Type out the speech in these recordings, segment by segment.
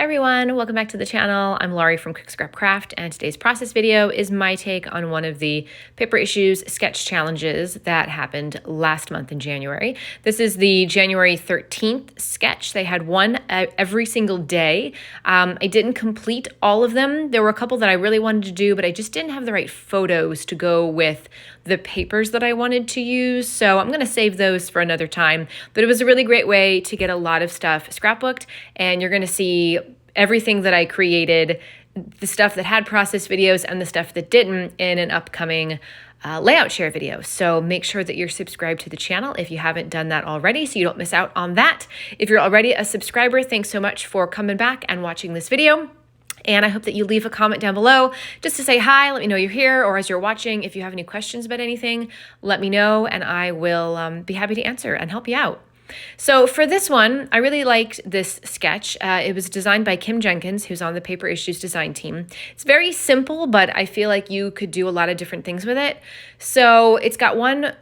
Everyone, welcome back to the channel. I'm Laurie from Quick Scrap Craft, and today's process video is my take on one of the Paper Issues sketch challenges that happened last month in January. This is the January 13th sketch. They had one every single day. I didn't complete all of them. There were a couple that I really wanted to do, but I just didn't have the right photos to go with the papers that I wanted to use, so I'm going to save those for another time. But it was a really great way to get a lot of stuff scrapbooked, and you're going to see everything that I created, the stuff that had process videos and the stuff that didn't, in an upcoming layout share video. So make sure that you're subscribed to the channel if you haven't done that already, so you don't miss out on that. If you're already a subscriber, thanks so much for coming back and watching this video. And I hope that you leave a comment down below just to say hi, let me know you're here, or as you're watching, if you have any questions about anything, let me know and I will be happy to answer and help you out. So for this one, I really liked this sketch. It was designed by Kim Jenkins, who's on the Paper Issues design team. It's very simple, but I feel like you could do a lot of different things with it. So it's got one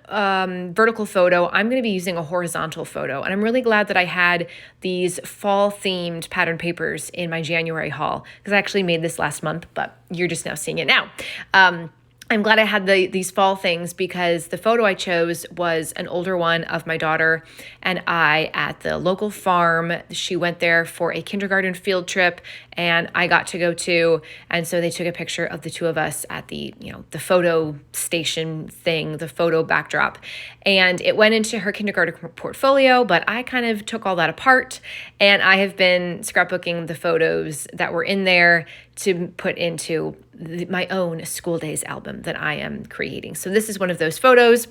vertical photo. I'm going to be using a horizontal photo, and I'm really glad that I had these fall-themed pattern papers in my January haul, because I actually made this last month, but you're just now seeing it now. I'm glad I had these fall things, because the photo I chose was an older one of my daughter and I at the local farm. She went there for a kindergarten field trip and I got to go too. And so they took a picture of the two of us at the photo station thing, the photo backdrop. And it went into her kindergarten portfolio, but I kind of took all that apart, and I have been scrapbooking the photos that were in there to put into my own school days album that I am creating. So this is one of those photos,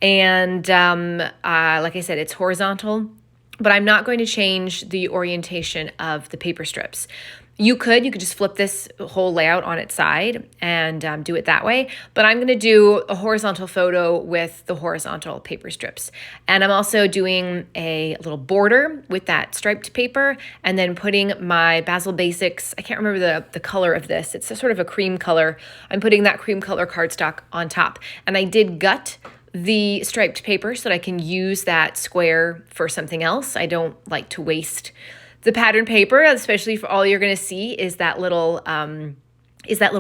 and like I said, it's horizontal, but I'm not going to change the orientation of the paper strips. You could just flip this whole layout on its side and do it that way, but I'm going to do a horizontal photo with the horizontal paper strips. And I'm also doing a little border with that striped paper, and then putting my Basil Basics, I can't remember the color of this, it's a sort of a cream color. I'm putting that cream color cardstock on top. And I did gut the striped paper so that I can use that square for something else. I don't like to waste the pattern paper, especially for all you're going to see is that little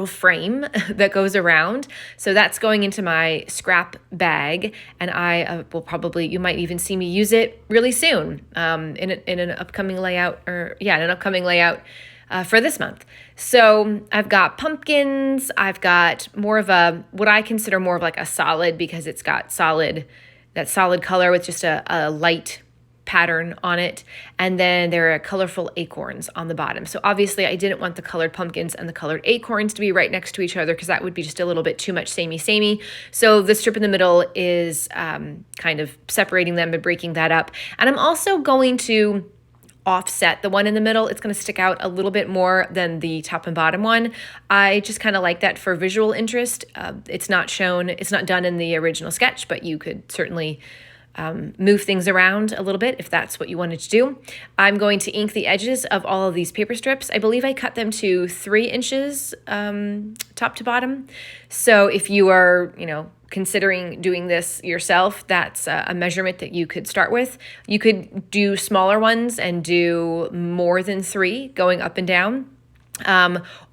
frame that goes around. So that's going into my scrap bag, and I will probably, you might even see me use it really soon in an upcoming layout, for this month. So I've got pumpkins. I've got more of what I consider more of like a solid, because it's got that solid color with just a light pattern on it, and then there are colorful acorns on the bottom. So obviously I didn't want the colored pumpkins and the colored acorns to be right next to each other, because that would be just a little bit too much samey. So the strip in the middle is kind of separating them and breaking that up. And I'm also going to offset the one in the middle. It's going to stick out a little bit more than the top and bottom one. I just kind of like that for visual interest. It's not done in the original sketch, but you could certainly move things around a little bit if that's what you wanted to do. I'm going to ink the edges of all of these paper strips. I believe I cut them to 3 inches top to bottom. So if you are, considering doing this yourself, that's a measurement that you could start with. You could do smaller ones and do more than 3 going up and down.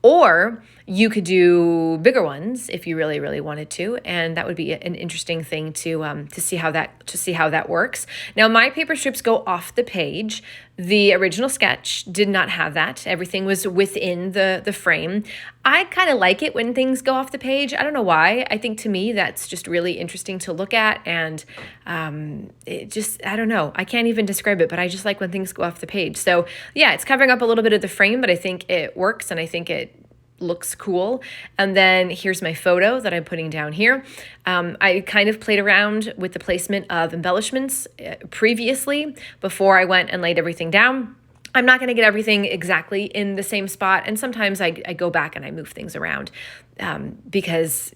Or you could do bigger ones if you really, really wanted to, and that would be an interesting thing to see how that works. Now, my paper strips go off the page. The original sketch did not have that. Everything was within the frame. I kind of like it when things go off the page. I don't know why. I think to me that's just really interesting to look at, and I don't know. I can't even describe it, but I just like when things go off the page. So yeah, it's covering up a little bit of the frame, but I think it works, and I think it looks cool. And then here's my photo that I'm putting down here. I kind of played around with the placement of embellishments previously before I went and laid everything down. I'm not going to get everything exactly in the same spot, and sometimes I go back and I move things around because,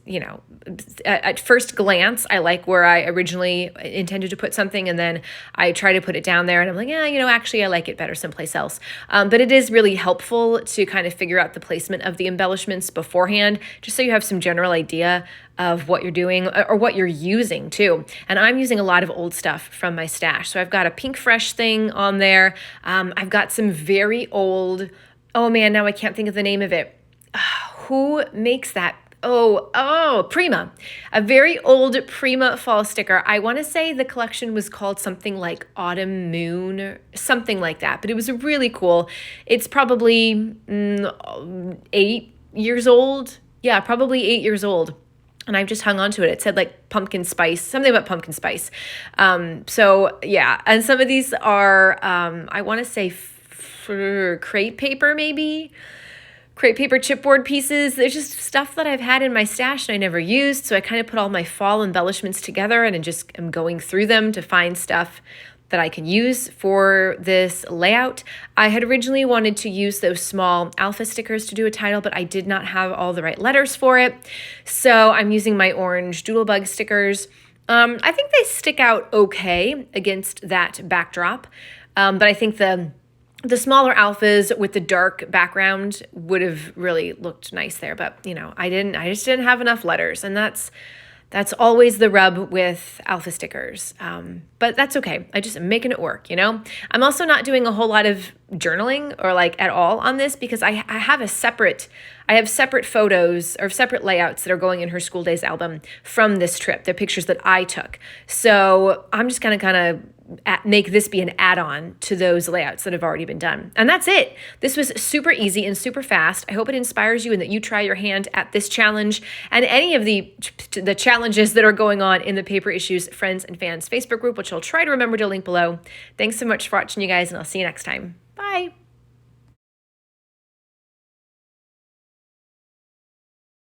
at first glance, I like where I originally intended to put something, and then I try to put it down there, and I'm like, actually I like it better someplace else. But it is really helpful to kind of figure out the placement of the embellishments beforehand, just so you have some general idea of what you're doing or what you're using too. And I'm using a lot of old stuff from my stash. So I've got a Pink Fresh thing on there. I've got some very old Oh man, now I can't think of the name of it. Who makes that? Oh, Prima. A very old Prima fall sticker. I want to say the collection was called something like Autumn Moon or something like that, but it was really cool. It's probably 8 years old. Yeah, probably 8 years old. And I've just hung on to it. It said like pumpkin spice, something about pumpkin spice. So yeah, and some of these are, I want to say crepe paper, maybe crepe paper chipboard pieces. There's just stuff that I've had in my stash and I never used. So I kind of put all my fall embellishments together and I just am going through them to find stuff that I can use for this layout. I had originally wanted to use those small alpha stickers to do a title, but I did not have all the right letters for it. So I'm using my orange Doodlebug stickers. I think they stick out okay against that backdrop, but I think the smaller alphas with the dark background would have really looked nice there, but I just didn't have enough letters, and that's always the rub with alpha stickers. But that's okay. I just am making it work, I'm also not doing a whole lot of journaling or like at all on this because I have separate photos or separate layouts that are going in her school days album from this trip. They're pictures that I took. So I'm just going to kind of make this be an add-on to those layouts that have already been done. And that's it. This was super easy and super fast. I hope it inspires you and that you try your hand at this challenge and any of the challenges that are going on in the Paper Issues Friends and Fans Facebook group, which I'll try to remember to link below. Thanks so much for watching, you guys, and I'll see you next time. Bye.